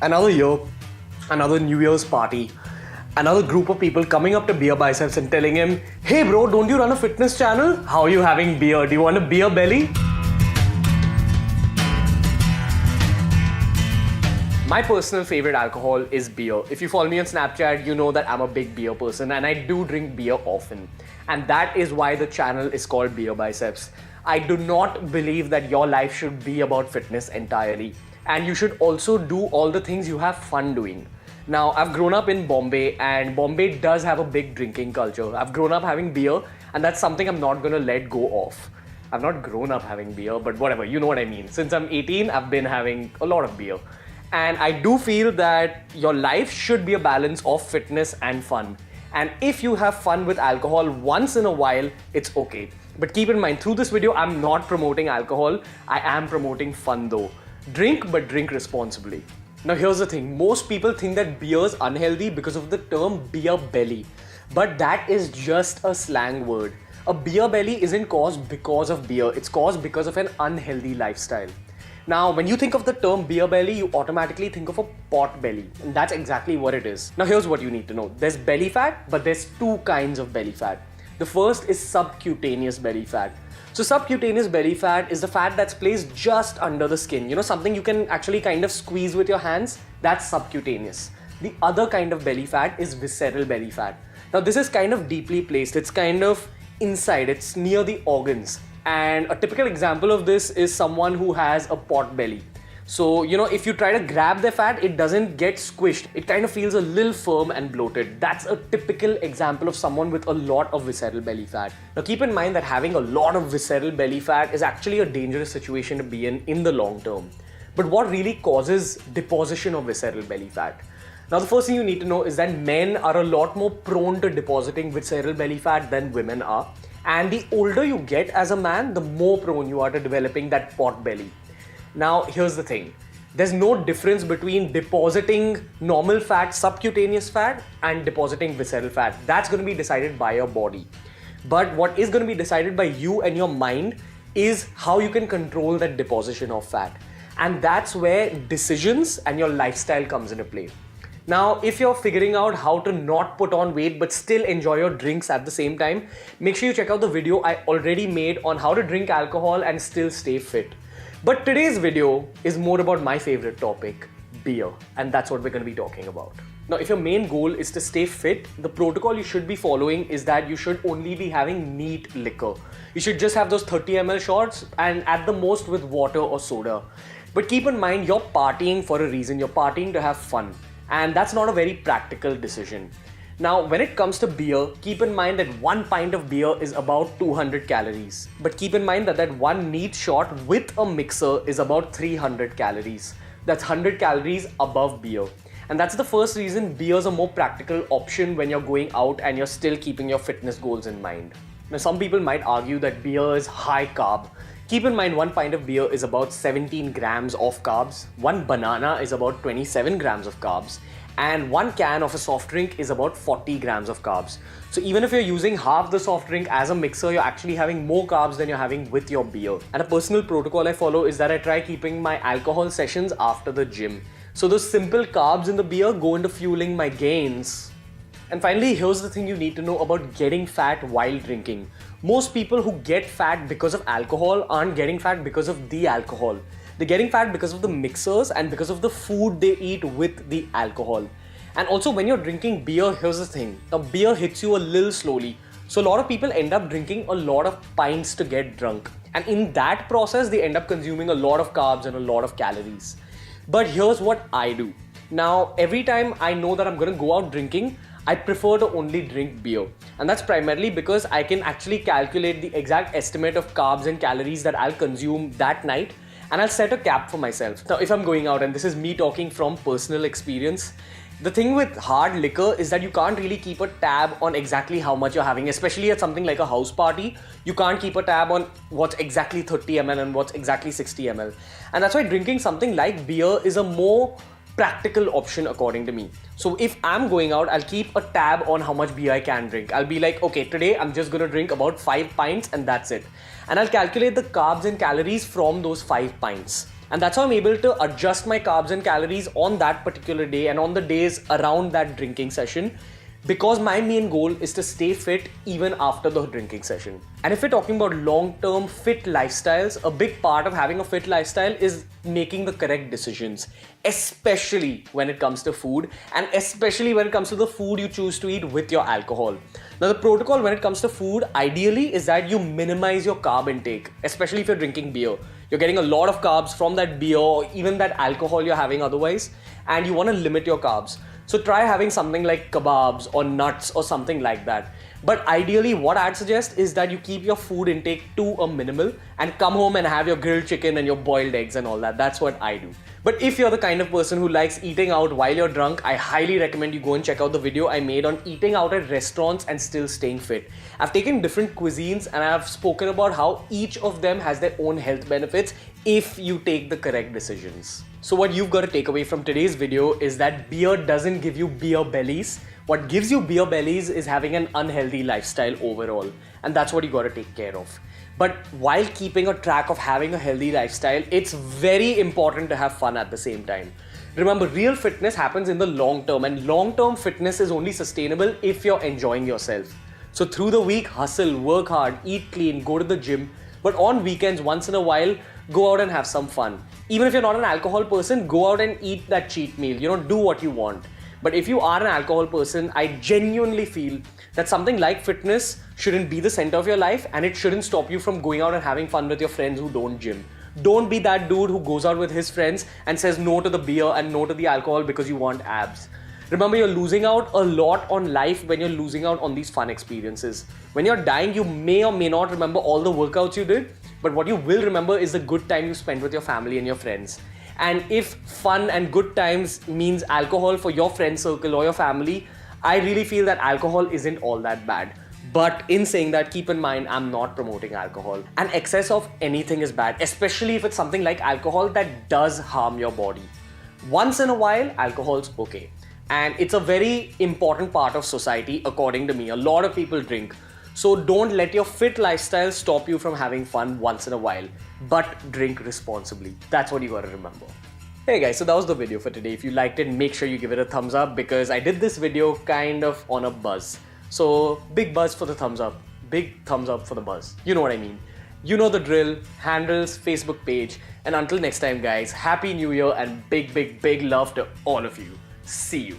Another year, another New Year's party, another group of people coming up to Beer Biceps and telling him, "Hey bro, don't you run a fitness channel? How are you having beer? Do you want a beer belly?" My personal favorite alcohol is beer. If you follow me on Snapchat, you know that I'm a big beer person and I do drink beer often. And that is why the channel is called Beer Biceps. I do not believe that your life should be about fitness entirely. And you should also do all the things you have fun doing. Now, I've grown up in Bombay and Bombay does have a big drinking culture. I've grown up having beer and that's something I'm not gonna let go of. I've not grown up having beer, but whatever, you know what I mean. Since I'm 18, I've been having a lot of beer. And I do feel that your life should be a balance of fitness and fun. And if you have fun with alcohol once in a while, it's okay. But keep in mind, through this video, I'm not promoting alcohol. I am promoting fun though. Drink, but drink responsibly. Now here's the thing, most people think that beer is unhealthy because of the term beer belly. But that is just a slang word. A beer belly isn't caused because of beer, it's caused because of an unhealthy lifestyle. Now, when you think of the term beer belly, you automatically think of a pot belly. And that's exactly what it is. Now here's what you need to know. There's belly fat, but there's two kinds of belly fat. The first is subcutaneous belly fat. So subcutaneous belly fat is the fat that's placed just under the skin. You know, something you can actually kind of squeeze with your hands, that's subcutaneous. The other kind of belly fat is visceral belly fat. Now this is kind of deeply placed. It's kind of inside, it's near the organs. And a typical example of this is someone who has a pot belly. So, you know, if you try to grab the fat, it doesn't get squished. It kind of feels a little firm and bloated. That's a typical example of someone with a lot of visceral belly fat. Now, keep in mind that having a lot of visceral belly fat is actually a dangerous situation to be in the long term. But what really causes deposition of visceral belly fat? Now, the first thing you need to know is that men are a lot more prone to depositing visceral belly fat than women are. And the older you get as a man, the more prone you are to developing that pot belly. Now, here's the thing. There's no difference between depositing normal fat, subcutaneous fat, and depositing visceral fat. That's going to be decided by your body. But what is going to be decided by you and your mind is how you can control that deposition of fat. And that's where decisions and your lifestyle comes into play. Now, if you're figuring out how to not put on weight but still enjoy your drinks at the same time, make sure you check out the video I already made on how to drink alcohol and still stay fit. But today's video is more about my favorite topic, beer, and that's what we're going to be talking about. Now, if your main goal is to stay fit, the protocol you should be following is that you should only be having neat liquor. You should just have those 30 ml shots and at the most with water or soda. But keep in mind, you're partying for a reason. You're partying to have fun. And that's not a very practical decision. Now, when it comes to beer, keep in mind that 1 pint of beer is about 200 calories. But keep in mind that one neat shot with a mixer is about 300 calories. That's 100 calories above beer. And that's the first reason beer is a more practical option when you're going out and you're still keeping your fitness goals in mind. Now, some people might argue that beer is high carb. Keep in mind 1 pint of beer is about 17 grams of carbs, 1 banana is about 27 grams of carbs, and 1 can of a soft drink is about 40 grams of carbs. So even if you're using half the soft drink as a mixer, you're actually having more carbs than you're having with your beer. And a personal protocol I follow is that I try keeping my alcohol sessions after the gym. So those simple carbs in the beer go into fueling my gains. And finally, here's the thing you need to know about getting fat while drinking. Most people who get fat because of alcohol aren't getting fat because of the alcohol. They're getting fat because of the mixers and because of the food they eat with the alcohol. And also when you're drinking beer, here's the thing. Now, beer hits you a little slowly. So a lot of people end up drinking a lot of pints to get drunk. And in that process, they end up consuming a lot of carbs and a lot of calories. But here's what I do. Now, every time I know that I'm going to go out drinking, I prefer to only drink beer. And that's primarily because I can actually calculate the exact estimate of carbs and calories that I'll consume that night, and I'll set a cap for myself. Now, if I'm going out, and this is me talking from personal experience, the thing with hard liquor is that you can't really keep a tab on exactly how much you're having, especially at something like a house party. You can't keep a tab on what's exactly 30 ml and what's exactly 60 ml. And that's why drinking something like beer is a more practical option according to me. So if I'm going out, I'll keep a tab on how much beer I can drink. I'll be like, okay, today I'm just gonna drink about 5 pints and that's it. And I'll calculate the carbs and calories from those 5 pints. And that's how I'm able to adjust my carbs and calories on that particular day and on the days around that drinking session, because my main goal is to stay fit even after the drinking session. And if we're talking about long-term fit lifestyles, a big part of having a fit lifestyle is making the correct decisions, especially when it comes to food, and especially when it comes to the food you choose to eat with your alcohol. Now, the protocol when it comes to food, ideally, is that you minimize your carb intake, especially if you're drinking beer. You're getting a lot of carbs from that beer or even that alcohol you're having otherwise, and you want to limit your carbs. So try having something like kebabs or nuts or something like that. But ideally, what I'd suggest is that you keep your food intake to a minimal and come home and have your grilled chicken and your boiled eggs and all that. That's what I do. But if you're the kind of person who likes eating out while you're drunk, I highly recommend you go and check out the video I made on eating out at restaurants and still staying fit. I've taken different cuisines and I've spoken about how each of them has their own health benefits if you take the correct decisions. So what you've got to take away from today's video is that beer doesn't give you beer bellies. What gives you beer bellies is having an unhealthy lifestyle overall. And that's what you got to take care of. But while keeping a track of having a healthy lifestyle, it's very important to have fun at the same time. Remember, real fitness happens in the long term, and long-term fitness is only sustainable if you're enjoying yourself. So through the week, hustle, work hard, eat clean, go to the gym. But on weekends, once in a while, go out and have some fun. Even if you're not an alcohol person, go out and eat that cheat meal. Do what you want. But if you are an alcohol person, I genuinely feel that something like fitness shouldn't be the center of your life, and it shouldn't stop you from going out and having fun with your friends who don't gym. Don't be that dude who goes out with his friends and says no to the beer and no to the alcohol because you want abs. Remember, you're losing out a lot on life when you're losing out on these fun experiences. When you're dying, you may or may not remember all the workouts you did, but what you will remember is the good time you spent with your family and your friends. And if fun and good times means alcohol for your friend circle or your family, I really feel that alcohol isn't all that bad. But in saying that, keep in mind, I'm not promoting alcohol. And excess of anything is bad, especially if it's something like alcohol that does harm your body. Once in a while, alcohol's okay. And it's a very important part of society, according to me. A lot of people drink. So don't let your fit lifestyle stop you from having fun once in a while, but drink responsibly. That's what you gotta remember. Hey guys, so that was the video for today. If you liked it, make sure you give it a thumbs up, because I did this video kind of on a buzz. So big buzz for the thumbs up, big thumbs up for the buzz. You know what I mean. You know the drill, handles, Facebook page. And until next time guys, Happy New Year and big love to all of you. See you.